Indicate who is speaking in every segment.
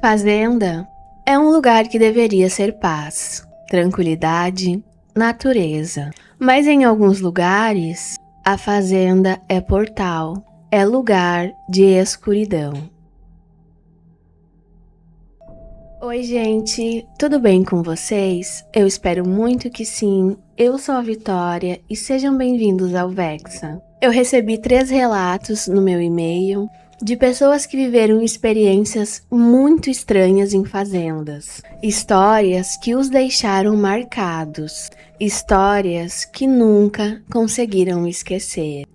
Speaker 1: Fazenda é um lugar que deveria ser paz, tranquilidade, natureza. Mas em alguns lugares, a fazenda é portal, é lugar de escuridão. Oi, gente, tudo bem com vocês? Eu espero muito que sim. Eu sou a Vitória e sejam bem-vindos ao Vexa. Eu recebi 3 relatos no meu e-mail de pessoas que viveram experiências muito estranhas em fazendas. Histórias que os deixaram marcados. Histórias que nunca conseguiram esquecer.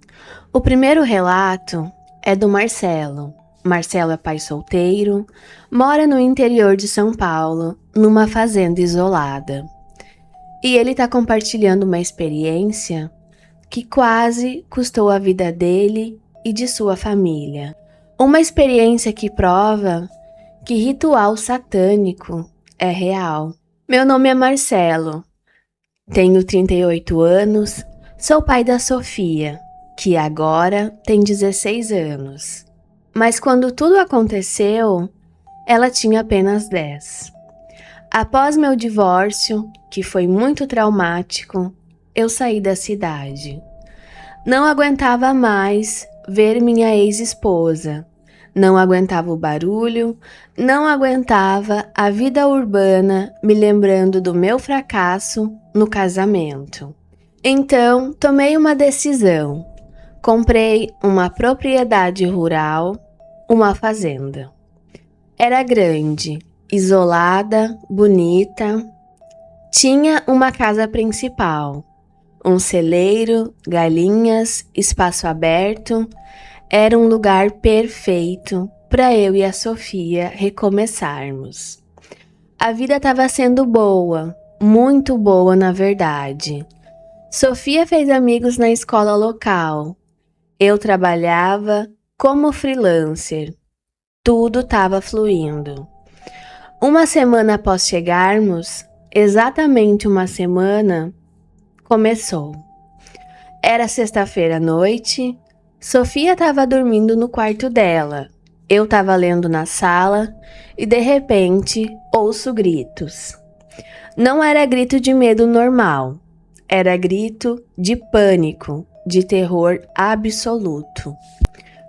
Speaker 1: O primeiro relato é do Marcelo. Marcelo é pai solteiro, mora no interior de São Paulo, numa fazenda isolada. E ele está compartilhando uma experiência que quase custou a vida dele e de sua família. Uma experiência que prova que ritual satânico é real. Meu nome é Marcelo, tenho 38 anos, sou pai da Sofia, que agora tem 16 anos. Mas quando tudo aconteceu, ela tinha apenas 10. Após meu divórcio, que foi muito traumático, eu saí da cidade. Não aguentava mais ver minha ex-esposa. Não aguentava o barulho, não aguentava a vida urbana me lembrando do meu fracasso no casamento. Então, tomei uma decisão. Comprei uma propriedade rural, uma fazenda. Era grande, isolada, bonita. Tinha uma casa principal, um celeiro, galinhas, espaço aberto. Era um lugar perfeito para eu e a Sofia recomeçarmos. A vida estava sendo boa, muito boa na verdade. Sofia fez amigos na escola local. Eu trabalhava como freelancer. Tudo estava fluindo. Uma semana após chegarmos, exatamente uma semana, começou. Era sexta-feira à noite, Sofia estava dormindo no quarto dela. Eu estava lendo na sala e de repente ouço gritos. Não era grito de medo normal, era grito de pânico, de terror absoluto.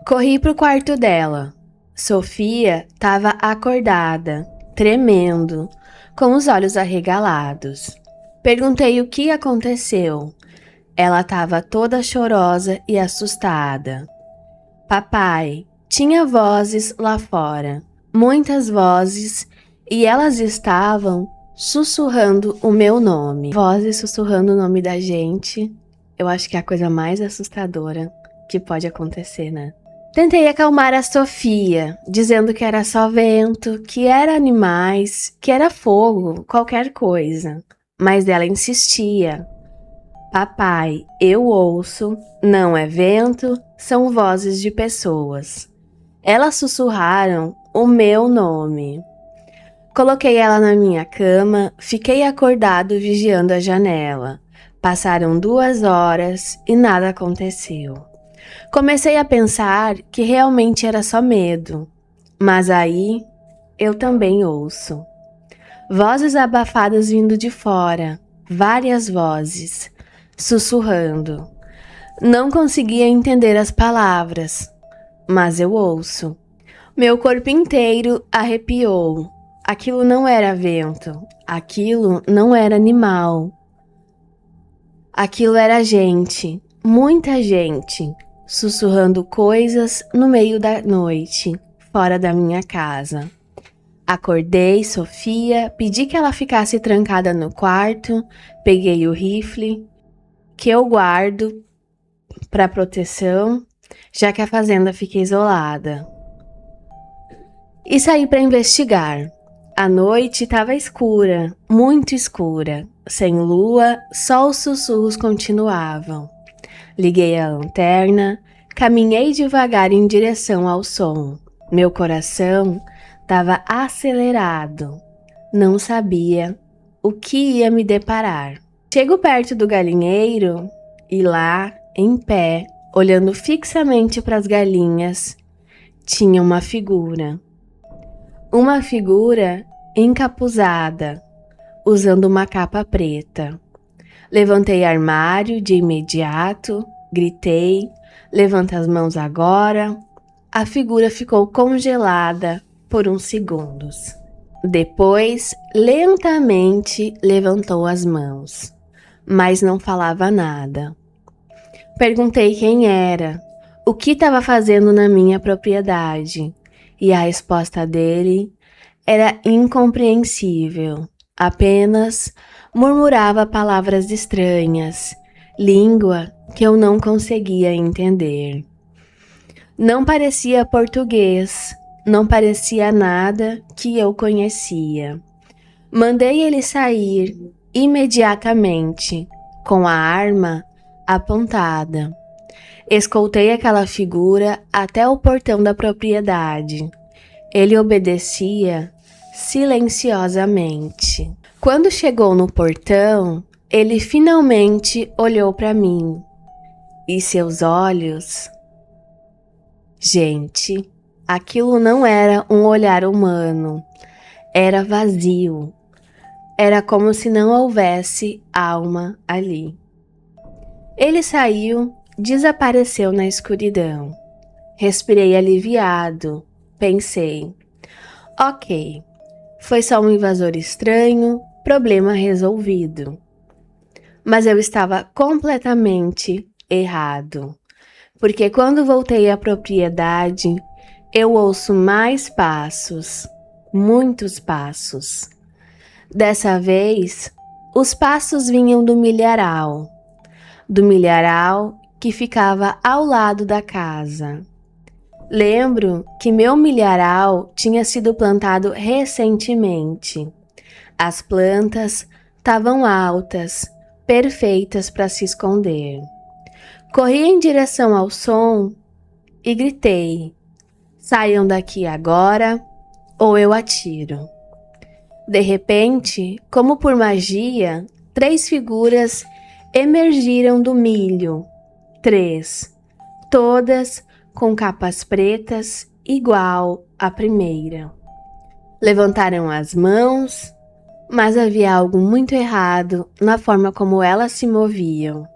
Speaker 1: Corri pro quarto dela. Sofia estava acordada, tremendo, com os olhos arregalados. Perguntei o que aconteceu. Ela estava toda chorosa e assustada. Papai, tinha vozes lá fora, muitas vozes, e elas estavam sussurrando o meu nome. Vozes sussurrando o nome da gente, eu acho que é a coisa mais assustadora que pode acontecer, né? Tentei acalmar a Sofia, dizendo que era só vento, que era animais, que era fogo, qualquer coisa. Mas ela insistia. Papai, eu ouço, não é vento, são vozes de pessoas. Elas sussurraram o meu nome. Coloquei ela na minha cama, fiquei acordado vigiando a janela. Passaram 2 horas e nada aconteceu. Comecei a pensar que realmente era só medo, mas aí eu também ouço. Vozes abafadas vindo de fora, várias vozes, sussurrando. Não conseguia entender as palavras, mas eu ouço. Meu corpo inteiro arrepiou. Aquilo não era vento, aquilo não era animal. Aquilo era gente, muita gente, sussurrando coisas no meio da noite, fora da minha casa. Acordei Sofia, pedi que ela ficasse trancada no quarto, peguei o rifle, que eu guardo para proteção, já que a fazenda fica isolada. E saí para investigar. A noite estava escura, muito escura, sem lua, só os sussurros continuavam. Liguei a lanterna, caminhei devagar em direção ao som. Meu coração estava acelerado. Não sabia o que ia me deparar. Chego perto do galinheiro e lá, em pé, olhando fixamente para as galinhas, tinha uma figura. uma figura encapuzada, usando uma capa preta. Levantei armário de imediato, gritei, levanta as mãos agora. A figura ficou congelada por uns segundos. Depois, lentamente levantou as mãos, mas não falava nada. Perguntei quem era, o que estava fazendo na minha propriedade, e a resposta dele era incompreensível. Apenas murmurava palavras estranhas, língua que eu não conseguia entender. Não parecia português, não parecia nada que eu conhecia. Mandei ele sair imediatamente, com a arma apontada. Escoltei aquela figura até o portão da propriedade. Ele obedecia silenciosamente. Quando chegou no portão, ele finalmente olhou para mim. E seus olhos... Gente, aquilo não era um olhar humano. Era vazio. Era como se não houvesse alma ali. Ele saiu, desapareceu na escuridão. Respirei aliviado. Pensei, ok, foi só um invasor estranho, problema resolvido. Mas eu estava completamente errado, porque quando voltei à propriedade, eu ouço mais passos, muitos passos. Dessa vez, os passos vinham do milharal que ficava ao lado da casa. Lembro que meu milharal tinha sido plantado recentemente. As plantas estavam altas, perfeitas para se esconder. Corri em direção ao som e gritei: saiam daqui agora ou eu atiro. De repente, como por magia, 3 figuras emergiram do milho. 3, todas com capas pretas igual à primeira. Levantaram as mãos, mas havia algo muito errado na forma como elas se moviam.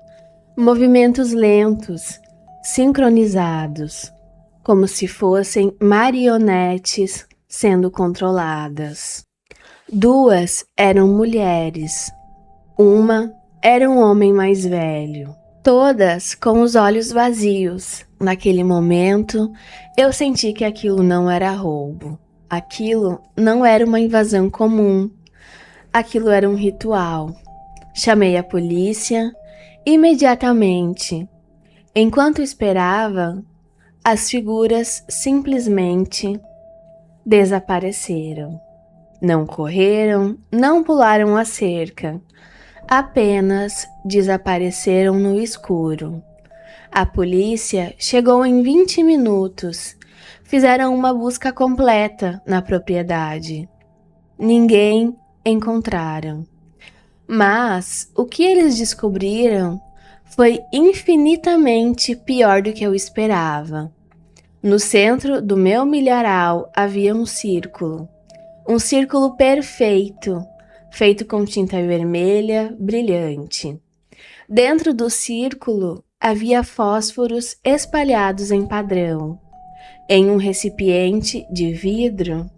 Speaker 1: Movimentos lentos, sincronizados, como se fossem marionetes sendo controladas. 2 eram mulheres, uma era um homem mais velho. Todas com os olhos vazios. Naquele momento, eu senti que aquilo não era roubo. Aquilo não era uma invasão comum. Aquilo era um ritual. Chamei a polícia imediatamente. Enquanto esperava, as figuras simplesmente desapareceram. Não correram, não pularam a cerca. Apenas desapareceram no escuro. A polícia chegou em 20 minutos. Fizeram uma busca completa na propriedade. Ninguém encontraram. Mas o que eles descobriram foi infinitamente pior do que eu esperava. No centro do meu milharal havia um círculo perfeito, feito com tinta vermelha brilhante. Dentro do círculo havia fósforos espalhados em padrão. Em um recipiente de vidro,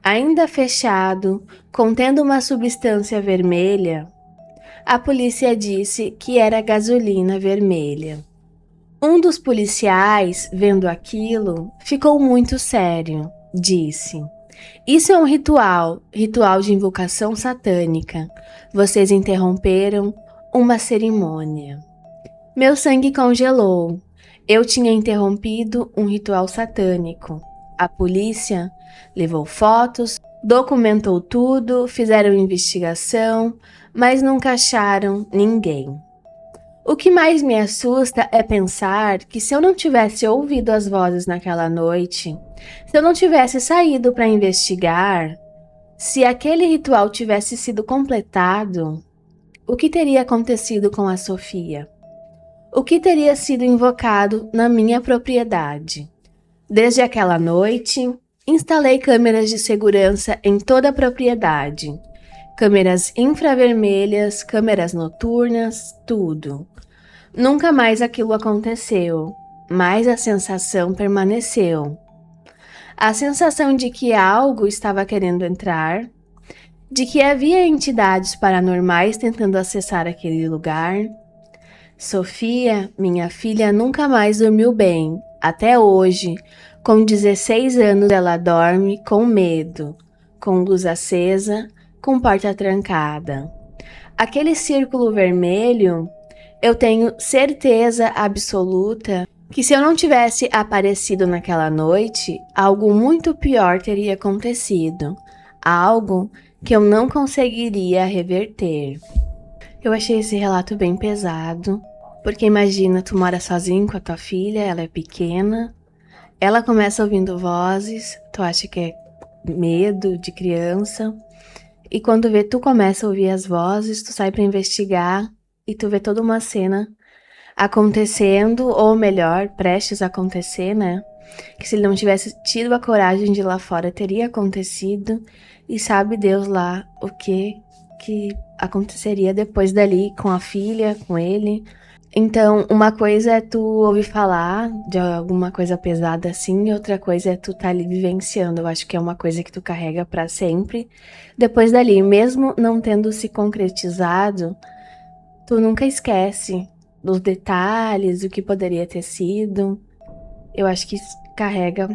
Speaker 1: ainda fechado, contendo uma substância vermelha, a polícia disse que era gasolina vermelha. Um dos policiais, vendo aquilo, ficou muito sério. Disse: isso é um ritual de invocação satânica. Vocês interromperam uma cerimônia. Meu sangue congelou. Eu tinha interrompido um ritual satânico. A polícia levou fotos, documentou tudo, fizeram investigação, mas nunca acharam ninguém. O que mais me assusta é pensar que se eu não tivesse ouvido as vozes naquela noite, se eu não tivesse saído para investigar, se aquele ritual tivesse sido completado, o que teria acontecido com a Sofia? O que teria sido invocado na minha propriedade? Desde aquela noite, Instalei câmeras de segurança em toda a propriedade. Câmeras infravermelhas, câmeras noturnas, tudo. Nunca mais aquilo aconteceu, mas a sensação permaneceu. A sensação de que algo estava querendo entrar, de que havia entidades paranormais tentando acessar aquele lugar. Sofia, minha filha, nunca mais dormiu bem. Até hoje, com 16 anos, ela dorme com medo, com luz acesa, com porta trancada. Aquele círculo vermelho, eu tenho certeza absoluta que se eu não tivesse aparecido naquela noite, algo muito pior teria acontecido. Algo que eu não conseguiria reverter. Eu achei esse relato bem pesado, porque imagina, tu mora sozinho com a tua filha, ela é pequena, ela começa ouvindo vozes, tu acha que é medo de criança, e quando vê tu começa a ouvir as vozes, tu sai pra investigar e tu vê toda uma cena acontecendo, ou melhor, prestes a acontecer, né? Que se ele não tivesse tido a coragem de ir lá fora, teria acontecido, e sabe Deus lá o que aconteceria depois dali com a filha, com ele. Então, uma coisa é tu ouvir falar de alguma coisa pesada assim, e outra coisa é tu tá ali vivenciando. Eu acho que é uma coisa que tu carrega pra sempre. Depois dali, mesmo não tendo se concretizado, tu nunca esquece dos detalhes, o que poderia ter sido. Eu acho que carrega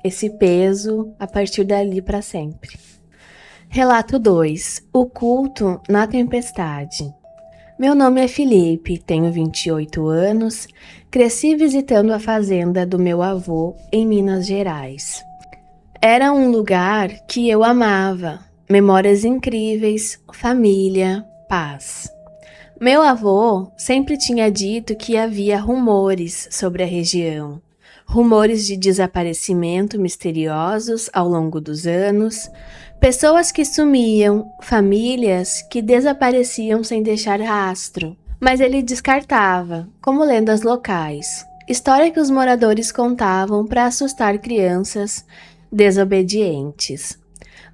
Speaker 1: esse peso a partir dali pra sempre. Relato 2. O culto na tempestade. Meu nome é Felipe, tenho 28 anos, cresci visitando a fazenda do meu avô em Minas Gerais. Era um lugar que eu amava, memórias incríveis, família, paz. Meu avô sempre tinha dito que havia rumores sobre a região, rumores de desaparecimento misteriosos ao longo dos anos, pessoas que sumiam, famílias que desapareciam sem deixar rastro. Mas ele descartava, como lendas locais, história que os moradores contavam para assustar crianças desobedientes.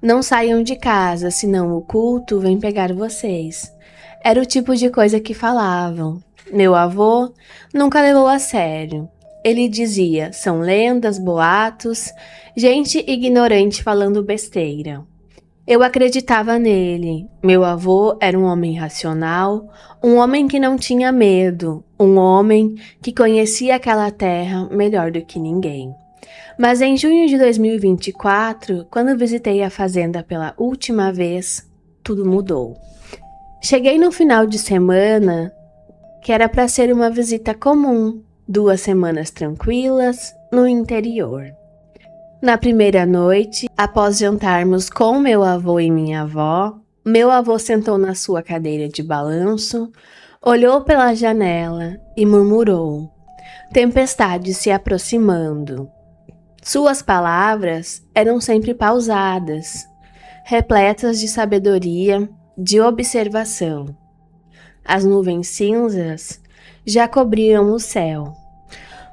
Speaker 1: Não saiam de casa, senão o culto vem pegar vocês. Era o tipo de coisa que falavam. Meu avô nunca levou a sério. Ele dizia, são lendas, boatos, gente ignorante falando besteira. Eu acreditava nele. Meu avô era um homem racional, um homem que não tinha medo, um homem que conhecia aquela terra melhor do que ninguém. Mas em junho de 2024, quando visitei a fazenda pela última vez, tudo mudou. Cheguei no final de semana, que era para ser uma visita comum, 2 semanas tranquilas no interior. Na primeira noite, após jantarmos com meu avô e minha avó, meu avô sentou na sua cadeira de balanço, olhou pela janela e murmurou: tempestade se aproximando. Suas palavras eram sempre pausadas, repletas de sabedoria, de observação. As nuvens cinzas já cobriam o céu.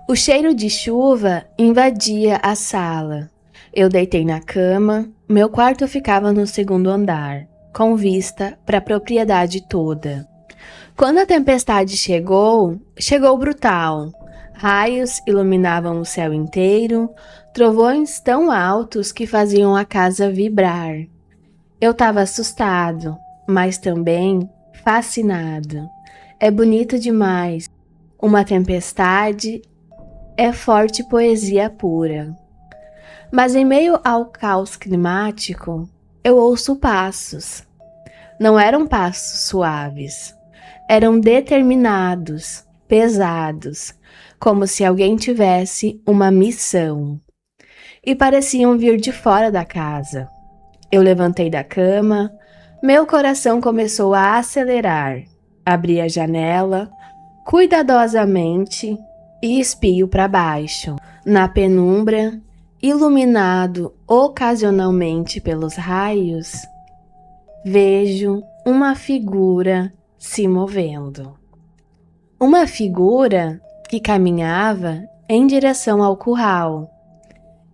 Speaker 1: O cheiro de chuva invadia a sala. Eu deitei na cama, meu quarto ficava no segundo andar, com vista para a propriedade toda. Quando a tempestade chegou, chegou brutal. Raios iluminavam o céu inteiro, trovões tão altos que faziam a casa vibrar. Eu estava assustado, mas também fascinado. É bonito demais. Uma tempestade é forte poesia pura. Mas em meio ao caos climático, eu ouço passos. Não eram passos suaves. Eram determinados, pesados, como se alguém tivesse uma missão. E pareciam vir de fora da casa. Eu levantei da cama, meu coração começou a acelerar. Abri a janela, cuidadosamente, e espio para baixo. Na penumbra, iluminado ocasionalmente pelos raios, vejo uma figura se movendo. Uma figura que caminhava em direção ao curral.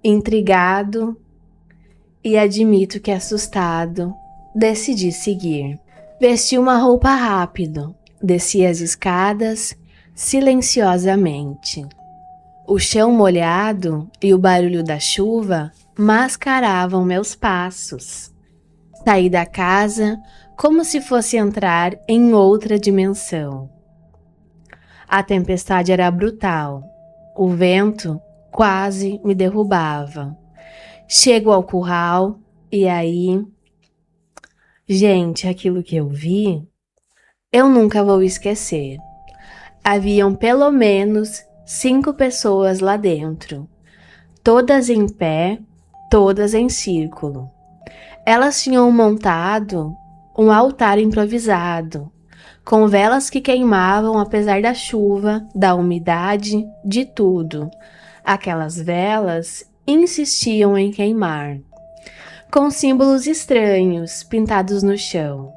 Speaker 1: Intrigado, e admito que assustado, decidi seguir. Vesti uma roupa rápido, desci as escadas silenciosamente. O chão molhado e o barulho da chuva mascaravam meus passos. Saí da casa como se fosse entrar em outra dimensão. A tempestade era brutal. O vento quase me derrubava. Chego ao curral e aí... Gente, aquilo que eu vi, eu nunca vou esquecer. Haviam pelo menos 5 pessoas lá dentro, todas em pé, todas em círculo. Elas tinham montado um altar improvisado, com velas que queimavam apesar da chuva, da umidade, de tudo. Aquelas velas insistiam em queimar, com símbolos estranhos pintados no chão,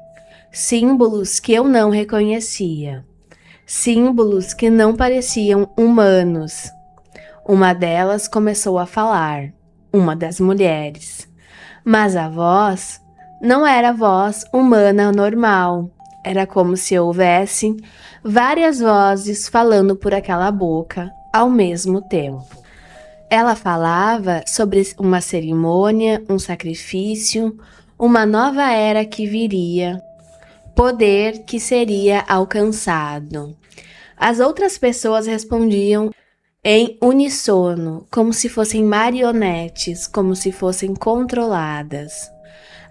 Speaker 1: símbolos que eu não reconhecia, símbolos que não pareciam humanos. Uma delas começou a falar, uma das mulheres, mas a voz não era voz humana normal, era como se houvesse várias vozes falando por aquela boca ao mesmo tempo. Ela falava sobre uma cerimônia, um sacrifício, uma nova era que viria, poder que seria alcançado. As outras pessoas respondiam em uníssono, como se fossem marionetes, como se fossem controladas.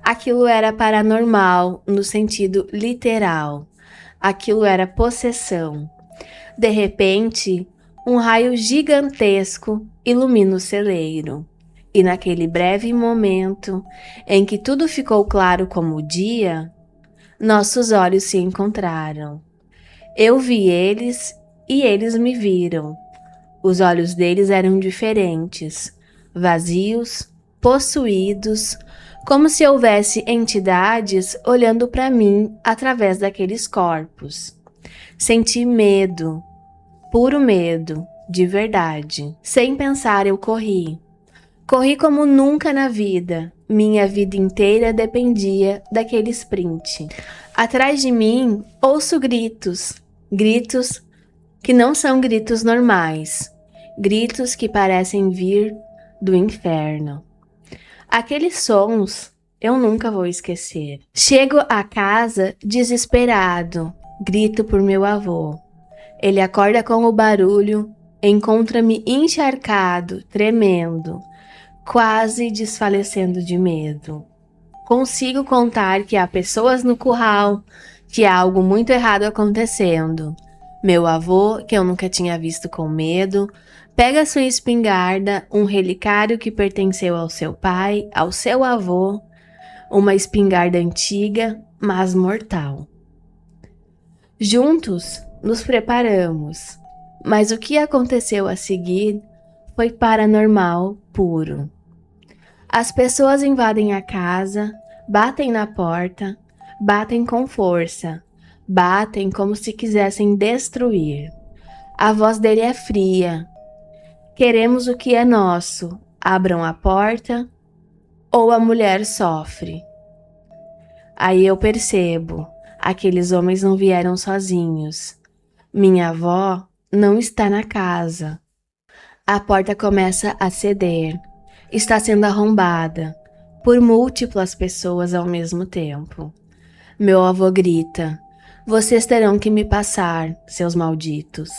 Speaker 1: Aquilo era paranormal no sentido literal. Aquilo era possessão. De repente, um raio gigantesco ilumina o celeiro. E naquele breve momento em que tudo ficou claro como o dia, nossos olhos se encontraram. Eu vi eles e eles me viram. Os olhos deles eram diferentes, vazios, possuídos, como se houvesse entidades olhando para mim através daqueles corpos. Senti medo, puro medo, de verdade. Sem pensar, eu corri. Corri como nunca na vida. Minha vida inteira dependia daquele sprint. Atrás de mim, ouço gritos. Gritos que não são gritos normais. Gritos que parecem vir do inferno. Aqueles sons eu nunca vou esquecer. Chego a casa desesperado. Grito por meu avô. Ele acorda com o barulho, encontra-me encharcado, tremendo, quase desfalecendo de medo. Consigo contar que há pessoas no curral, que há algo muito errado acontecendo. Meu avô, que eu nunca tinha visto com medo, pega sua espingarda, um relicário que pertenceu ao seu pai, ao seu avô, uma espingarda antiga, mas mortal. Juntos, nos preparamos, mas o que aconteceu a seguir foi paranormal puro. As pessoas invadem a casa, batem na porta, batem com força, batem como se quisessem destruir. A voz dele é fria. Queremos o que é nosso, abram a porta, ou a mulher sofre. Aí eu percebo, aqueles homens não vieram sozinhos. Minha avó não está na casa. A porta começa a ceder. Está sendo arrombada por múltiplas pessoas ao mesmo tempo. Meu avô grita: "Vocês terão que me passar, seus malditos."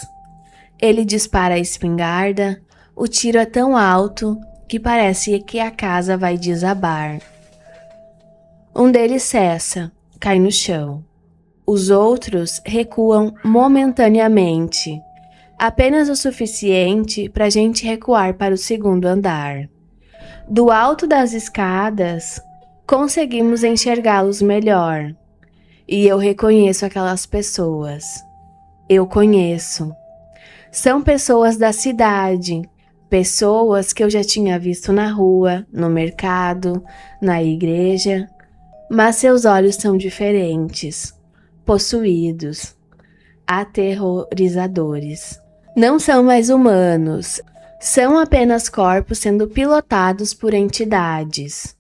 Speaker 1: Ele dispara a espingarda. O tiro é tão alto que parece que a casa vai desabar. Um deles cessa, cai no chão. Os outros recuam momentaneamente, apenas o suficiente para a gente recuar para o segundo andar. Do alto das escadas, conseguimos enxergá-los melhor. E eu reconheço aquelas pessoas. Eu conheço. São pessoas da cidade, pessoas que eu já tinha visto na rua, no mercado, na igreja, mas seus olhos são diferentes, possuídos, aterrorizadores. Não são mais humanos, são apenas corpos sendo pilotados por entidades.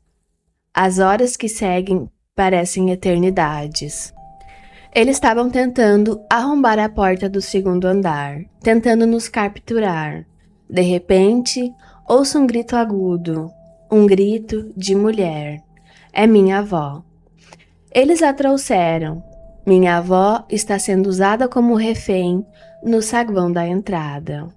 Speaker 1: As horas que seguem parecem eternidades. Eles estavam tentando arrombar a porta do segundo andar, tentando nos capturar. De repente, ouço um grito agudo, um grito de mulher. É minha avó. Eles a trouxeram. Minha avó está sendo usada como refém no saguão da entrada.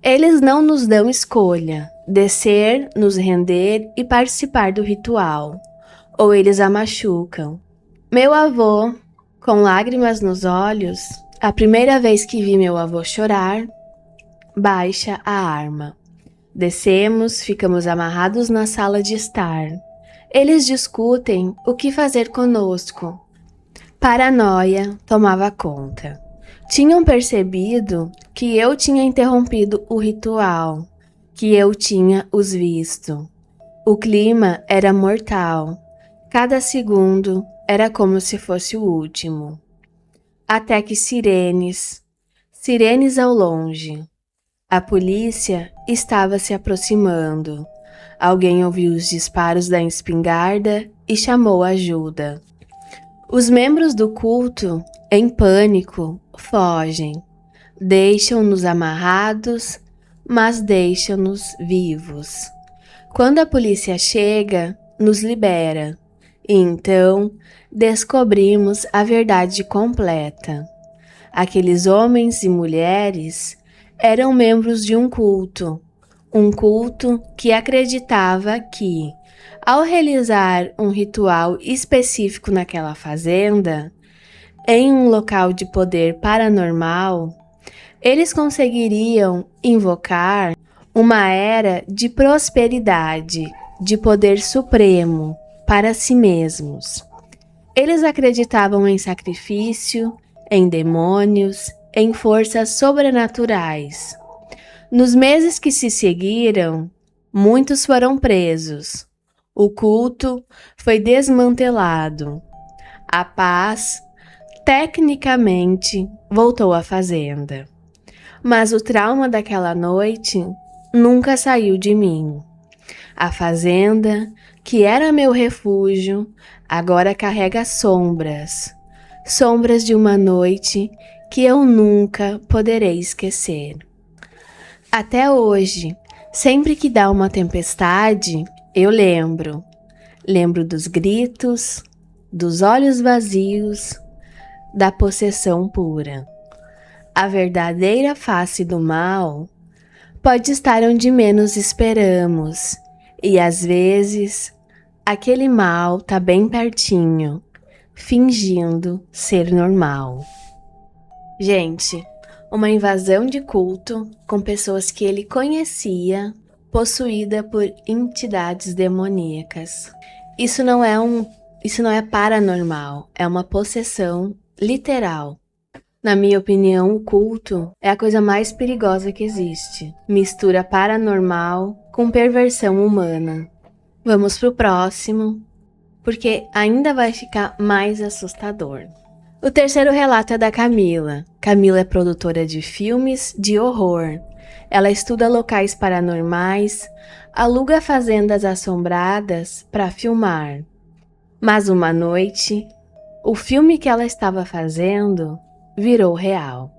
Speaker 1: Eles não nos dão escolha, descer, nos render e participar do ritual, ou eles a machucam. Meu avô, com lágrimas nos olhos, a primeira vez que vi meu avô chorar, baixa a arma. Descemos, ficamos amarrados na sala de estar. Eles discutem o que fazer conosco. Paranoia tomava conta. Tinham percebido que eu tinha interrompido o ritual, que eu tinha os visto. O clima era mortal. Cada segundo era como se fosse o último. Até que sirenes ao longe. A polícia estava se aproximando. Alguém ouviu os disparos da espingarda e chamou ajuda. Os membros do culto, em pânico, fogem. Deixam-nos amarrados, mas deixam-nos vivos. Quando a polícia chega, nos libera. E então, descobrimos a verdade completa. Aqueles homens e mulheres eram membros de um culto que acreditava que, ao realizar um ritual específico naquela fazenda, em um local de poder paranormal, eles conseguiriam invocar uma era de prosperidade, de poder supremo para si mesmos. Eles acreditavam em sacrifício, em demônios, em forças sobrenaturais. Nos meses que se seguiram, muitos foram presos. O culto foi desmantelado. A paz, tecnicamente, voltou à fazenda. Mas o trauma daquela noite nunca saiu de mim. A fazenda, que era meu refúgio, agora carrega sombras. Sombras de uma noite que eu nunca poderei esquecer. Até hoje, sempre que dá uma tempestade, eu lembro. Lembro dos gritos, dos olhos vazios, da possessão pura. A verdadeira face do mal pode estar onde menos esperamos, e às vezes aquele mal tá bem pertinho, fingindo ser normal. Gente, uma invasão de culto com pessoas que ele conhecia, possuída por entidades demoníacas. Isso não é paranormal, é uma possessão literal. Na minha opinião, o culto é a coisa mais perigosa que existe. Mistura paranormal com perversão humana. Vamos pro próximo, porque ainda vai ficar mais assustador. O terceiro relato é da Camila. Camila é produtora de filmes de horror. Ela estuda locais paranormais, aluga fazendas assombradas para filmar. Mas uma noite, o filme que ela estava fazendo virou real.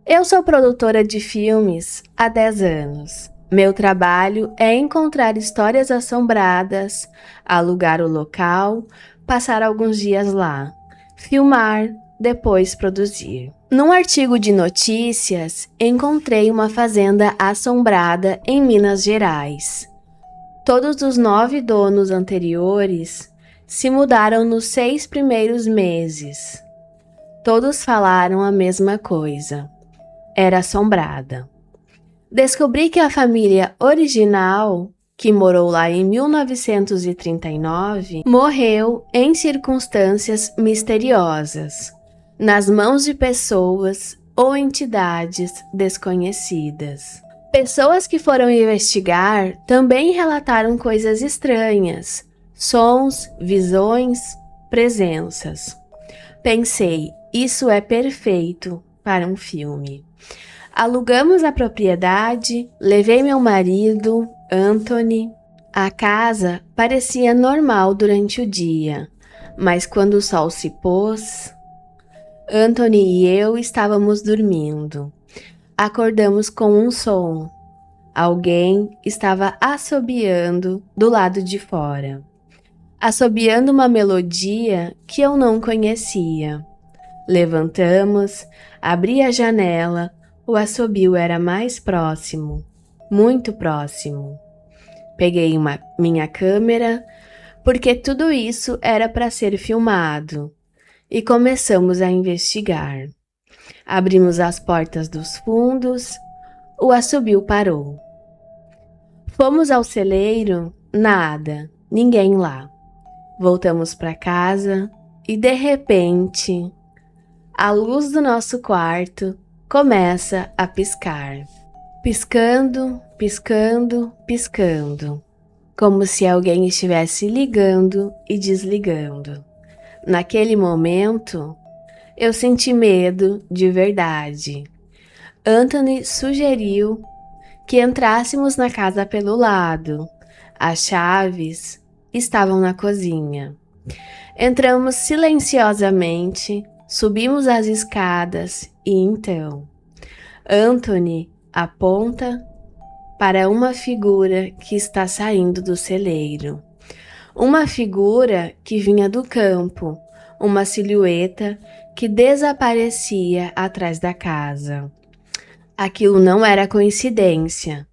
Speaker 1: Eu sou produtora de filmes há 10 anos. Meu trabalho é encontrar histórias assombradas, alugar o local, passar alguns dias lá, filmar, depois produzir. Num artigo de notícias, encontrei uma fazenda assombrada em Minas Gerais. Todos os 9 donos anteriores se mudaram nos 6 primeiros meses. Todos falaram a mesma coisa. Era assombrada. Descobri que a família original, que morou lá em 1939, morreu em circunstâncias misteriosas, nas mãos de pessoas ou entidades desconhecidas. Pessoas que foram investigar também relataram coisas estranhas, sons, visões, presenças. Pensei, isso é perfeito para um filme. Alugamos a propriedade, levei meu marido, Anthony, A casa parecia normal durante o dia, mas quando o sol se pôs, Anthony e eu estávamos dormindo. Acordamos com um som. Alguém estava assobiando do lado de fora, assobiando uma melodia que eu não conhecia. Levantamos, abri a janela, o assobio era mais próximo, muito próximo. Peguei minha câmera, porque tudo isso era para ser filmado, e começamos a investigar. Abrimos as portas dos fundos, o assobio parou. Fomos ao celeiro, nada, ninguém lá. Voltamos para casa e de repente, a luz do nosso quarto começa a piscar. Piscando, piscando, piscando. Como se alguém estivesse ligando e desligando. Naquele momento, eu senti medo de verdade. Anthony sugeriu que entrássemos na casa pelo lado. As chaves estavam na cozinha. Entramos silenciosamente, subimos as escadas e então Anthony aponta para uma figura que está saindo do celeiro. Uma figura que vinha do campo, uma silhueta que desaparecia atrás da casa. Aquilo não era coincidência.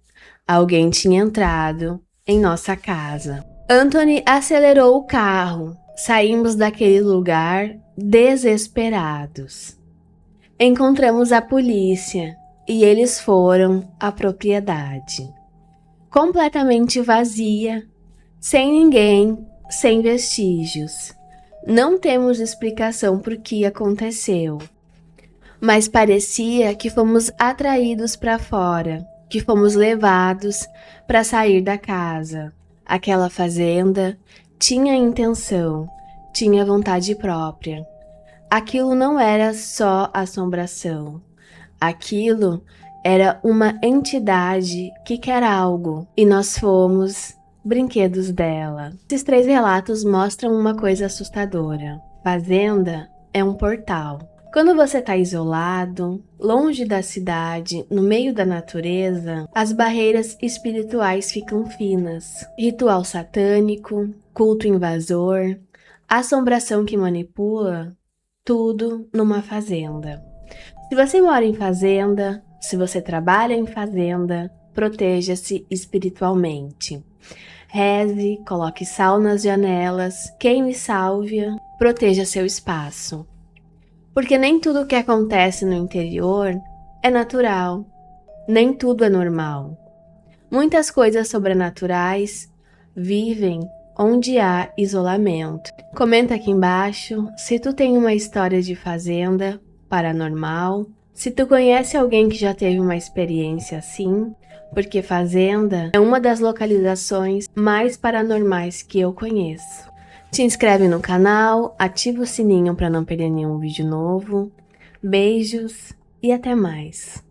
Speaker 1: Alguém tinha entrado em nossa casa. Anthony acelerou o carro. Saímos daquele lugar desesperados. Encontramos a polícia e eles foram à propriedade. Completamente vazia, sem ninguém, sem vestígios. Não temos explicação por que aconteceu, mas parecia que fomos atraídos para fora, que fomos levados para sair da casa. Aquela fazenda tinha intenção, tinha vontade própria. Aquilo não era só assombração. Aquilo era uma entidade que quer algo e nós fomos brinquedos dela. Esses 3 relatos mostram uma coisa assustadora. Fazenda é um portal. Quando você está isolado, longe da cidade, no meio da natureza, as barreiras espirituais ficam finas. Ritual satânico, culto invasor, assombração que manipula, tudo numa fazenda. Se você mora em fazenda, se você trabalha em fazenda, proteja-se espiritualmente. Reze, coloque sal nas janelas, queime sálvia, proteja seu espaço. Porque nem tudo que acontece no interior é natural, nem tudo é normal. Muitas coisas sobrenaturais vivem onde há isolamento. Comenta aqui embaixo se tu tem uma história de fazenda paranormal, se tu conhece alguém que já teve uma experiência assim, porque fazenda é uma das localizações mais paranormais que eu conheço. Te inscreve no canal, ativa o sininho para não perder nenhum vídeo novo. Beijos e até mais!